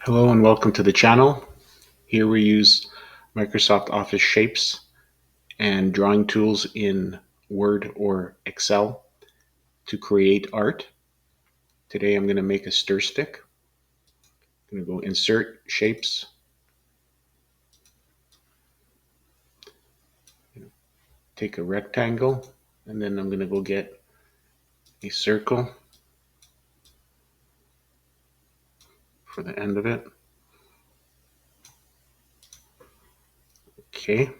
Hello and welcome to the channel. Here we use Microsoft Office shapes and drawing tools in Word or Excel to create art. Today I'm going to make a stir stick. I'm going to go insert shapes, take a rectangle, and then I'm going to go get a circle for the end of it. Okay.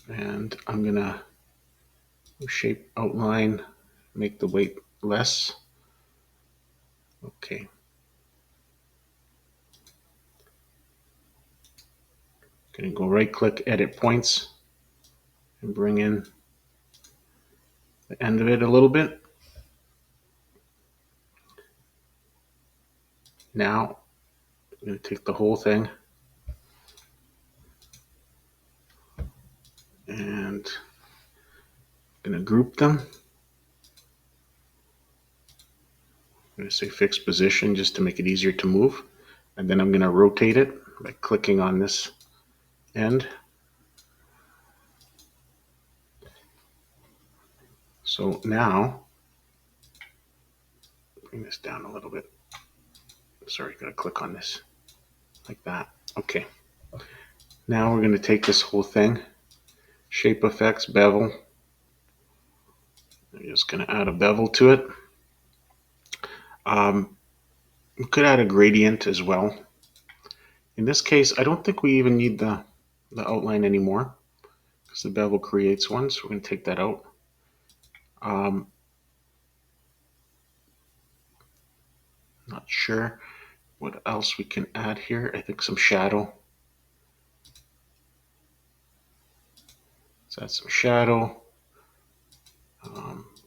And I'm going to shape outline, make the weight less. Okay. Going to go right click, edit points, and bring in the end of it a little bit. Now I'm going to take the whole thing and I'm going to group them. I'm going to say fixed position just to make it easier to move. And then I'm going to rotate it by clicking on this end. So now, bring this down a little bit. Sorry, got to click on this like that. Okay. Now we're going to take this whole thing, shape effects, bevel. I'm just going to add a bevel to it. We could add a gradient as well. In this case, I don't think we even need the outline anymore because the bevel creates one. So we're going to take that out. Not sure what else we can add here. I think some shadow. Let's add some shadow.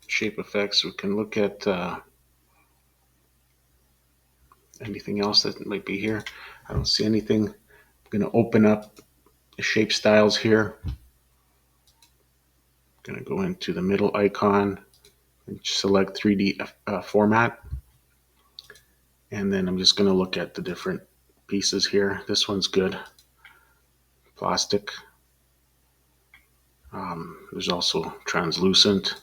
Shape effects. We can look at anything else that might be here. I don't see anything. I'm going to open up the shape styles here. I'm going to go into the middle icon and select 3D format. And then I'm just going to look at the different pieces here. This one's good. Plastic. There's also translucent.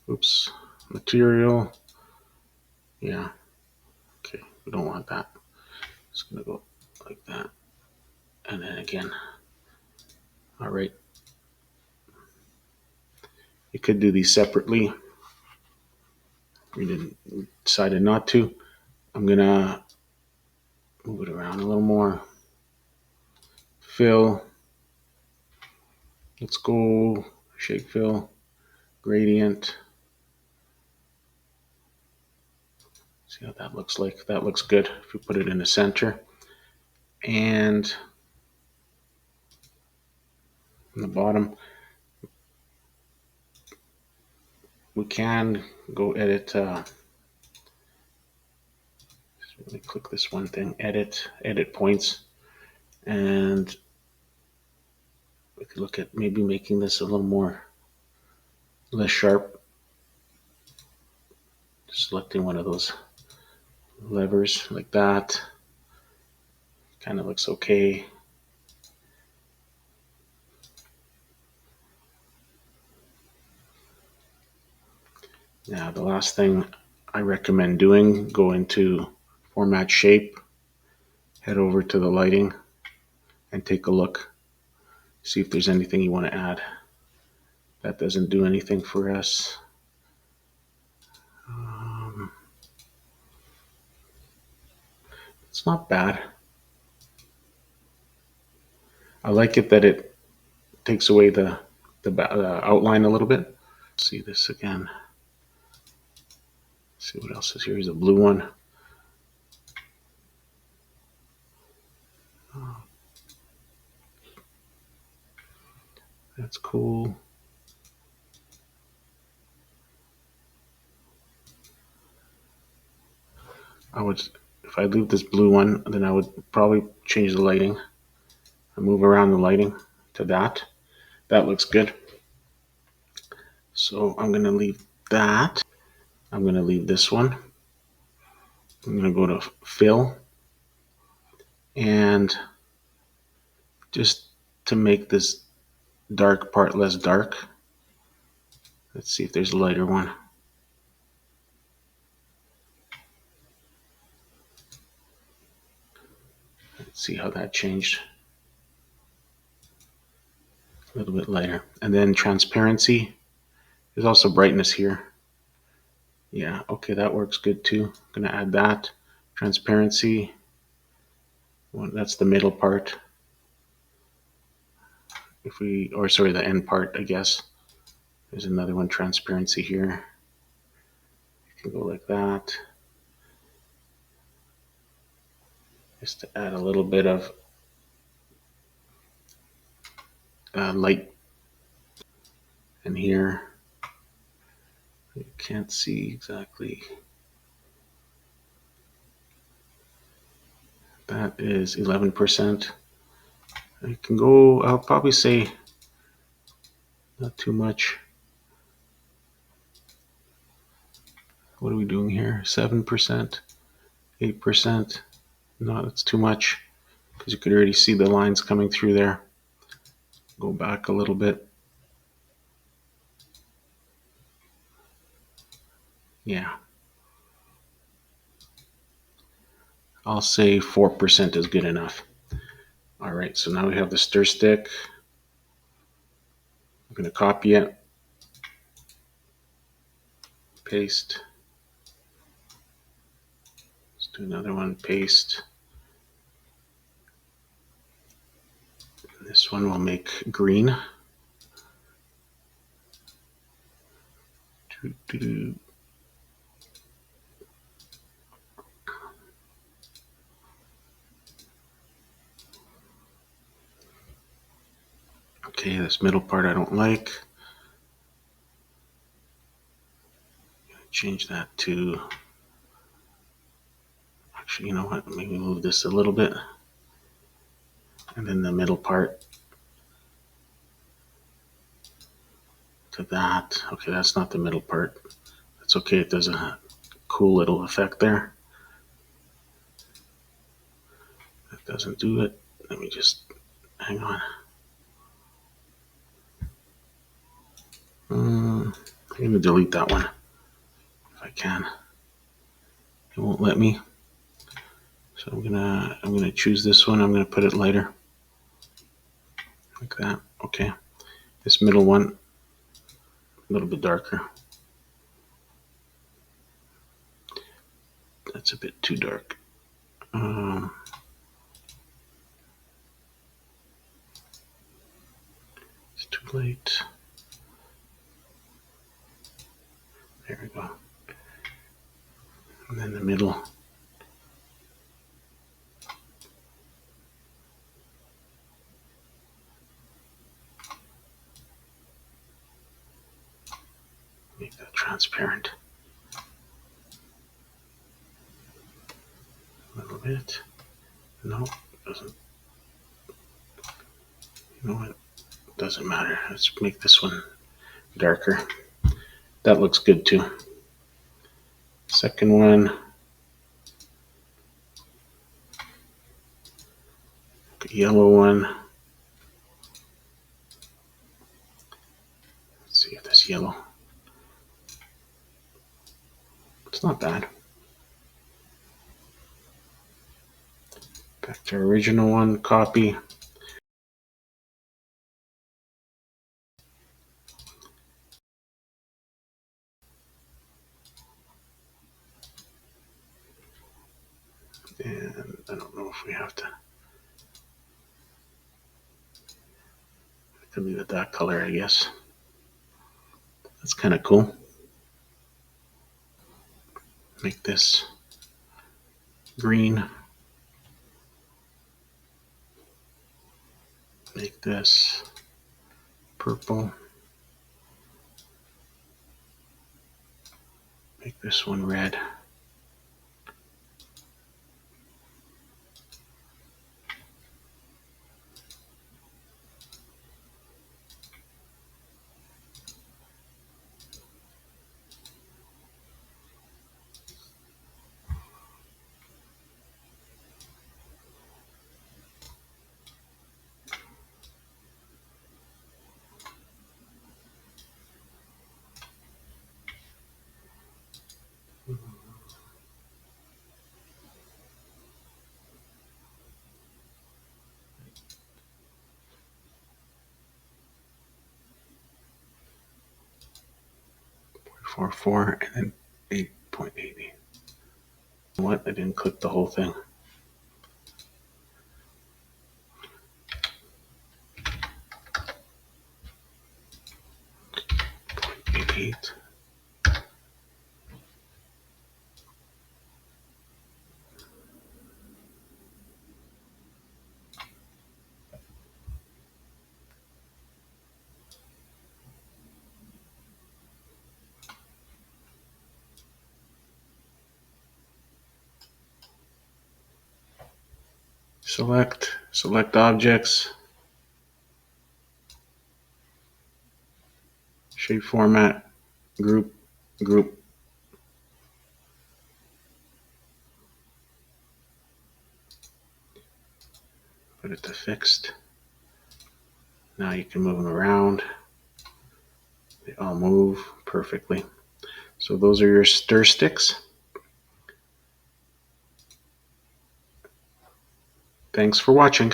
Oops. Material. Yeah. Okay. We don't want that. Just going to go like that. And then again. All right. You could do these separately. We decided not to. I'm going to move it around a little more. Fill. Let's go shape fill. Gradient. See how that looks like. That looks good if we put it in the center. And on the bottom, we can go edit. Just really click this one thing, edit points. And we could look at maybe making this a little more less sharp. Just selecting one of those levers like that. Kind of looks okay. Now the last thing I recommend doing, go into format shape, head over to the lighting and take a look. See if there's anything you want to add. That doesn't do anything for us. It's not bad. I like it that it takes away the outline a little bit. See this again. See what else is here. Here's a blue one. That's cool. If I leave this blue one, then I would probably change the lighting. I move around the lighting to that. That looks good. So I'm going to leave that. I'm going to leave this one. I'm going to go to fill, and just to make this dark part less dark, let's see if there's a lighter one. Let's see how that changed. A little bit lighter. And then transparency. There's also brightness here. Yeah, okay, that works good too. I'm going to add that. Transparency. Well, that's the middle part. If we, or sorry, the end part, I guess. There's another one, transparency here. You can go like that. Just to add a little bit of light. And here, you can't see exactly. That is 11%. I can go, I'll probably say not too much. What are we doing here? 7%, 8%. No, that's too much because you could already see the lines coming through there. Go back a little bit. Yeah. I'll say 4% is good enough. All right, so now we have the stir stick. I'm going to copy it, paste. Let's do another one, paste. This one will make green. Okay, this middle part I don't like. Change that to, actually, you know what? Maybe move this a little bit. And then the middle part to that. Okay, that's not the middle part. That's okay. It does a cool little effect there. That doesn't do it. Let me just, hang on. I'm going to delete that one if I can. It won't let me. So I'm gonna choose this one. I'm gonna put it lighter, like that. Okay. This middle one, a little bit darker. That's a bit too dark. It's too late. There we go. And then the middle. Make that transparent. A little bit. No, doesn't. You know what? Doesn't matter. Let's make this one darker. That looks good too. Second one. Yellow one. Let's see if this yellow. It's not bad. Back to original one, copy. And I don't know if we have to. I could leave it that color, I guess. That's kind of cool. Make this green. Make this purple. Make this one red. 0.44 and then 8.80. What? I didn't click the whole thing. Eight. Select objects, shape format, group. Put it to fixed. Now you can move them around. They all move perfectly. So those are your stir sticks. Thanks for watching.